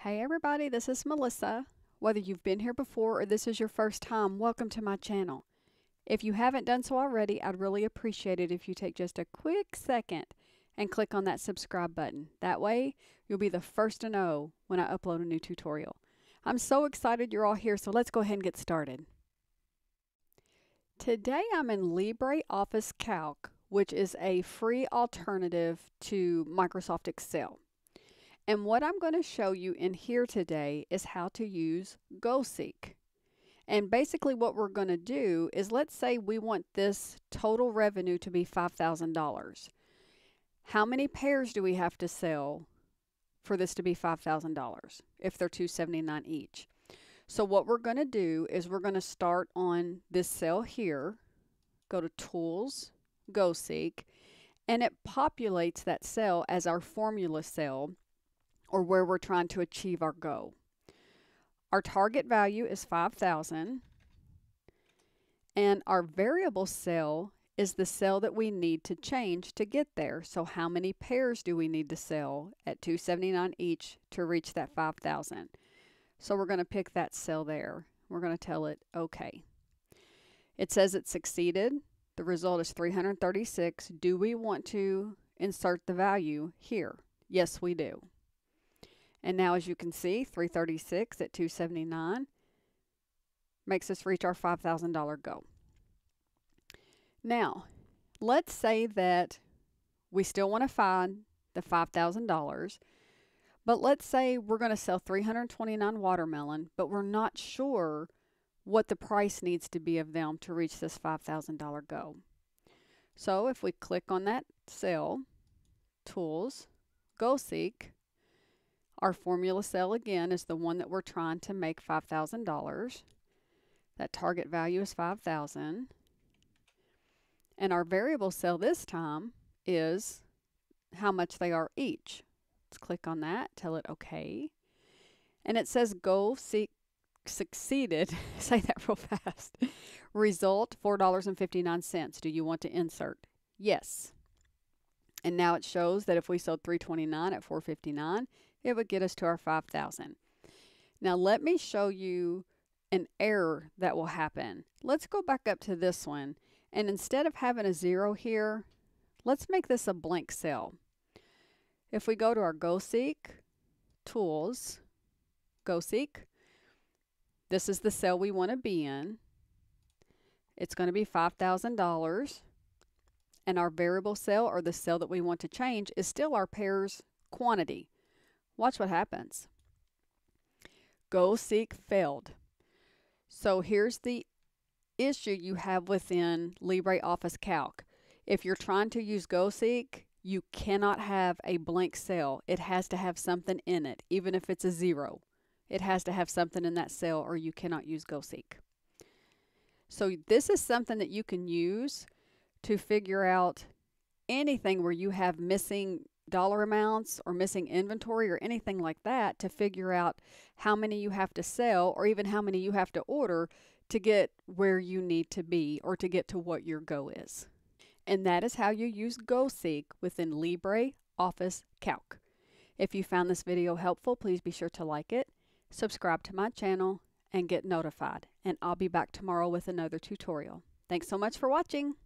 Hey everybody, this is Melissa. Whether you've been here before or this is your first time, welcome to my channel. If you haven't done so already, I'd really appreciate it if you take just a quick second and click on that subscribe button. That way, you'll be the first to know when I upload a new tutorial. I'm so excited you're all here, so let's go ahead and get started. Today I'm in LibreOffice Calc, which is a free alternative to Microsoft Excel. And what I'm going to show you in here today is how to use GoSeek. And basically what we're going to do is, let's say we want this total revenue to be $5,000. How many pairs do we have to sell for this to be $5,000 if they're $279 each? So what we're going to do is we're going to start on this cell here, go to Tools, GoSeek, and it populates that cell as our formula cell, or where we're trying to achieve our goal. Our target value is 5,000, and our variable cell is the cell that we need to change to get there. So how many pairs do we need to sell at $279 each to reach that 5,000? So we're going to pick that cell there. We're going to tell it OK. It says it succeeded. The result is 336. Do we want to insert the value here? Yes, we do. And now, as you can see, 336 at 279 makes us reach our $5,000 goal. Now, let's say that we still want to find the $5,000, but let's say we're going to sell 329 watermelon, but we're not sure what the price needs to be of them to reach this $5,000 goal. So if we click on that cell, Tools, GoSeek, our formula cell again is the one that we're trying to make $5,000. That target value is 5,000. And our variable cell this time is how much they are each. Let's click on that, tell it OK. And it says GoSeek succeeded. Say that real fast. Result $4.59. Do you want to insert? Yes. And now it shows that if we sold 329 at $4.59, it would get us to our 5,000. Now let me show you an error that will happen. Let's go back up to this one, and instead of having a 0 here, let's make this a blank cell. If we go to our GoSeek, Tools, GoSeek, this is the cell we want to be in. It's going to be $5,000, and our variable cell, or the cell that we want to change, is still our pairs quantity. Watch what happens. GoSeek failed. So here's the issue you have within LibreOffice Calc. If you're trying to use GoSeek, you cannot have a blank cell. It has to have something in it, even if it's a 0. It has to have something in that cell, or you cannot use GoSeek. So this is something that you can use to figure out anything where you have missing dollar amounts or missing inventory or anything like that, to figure out how many you have to sell, or even how many you have to order to get where you need to be, or to get to what your goal is. And that is how you use GoSeek within LibreOffice Calc. If you found this video helpful, please be sure to like it, subscribe to my channel, and get notified. And I'll be back tomorrow with another tutorial. Thanks so much for watching.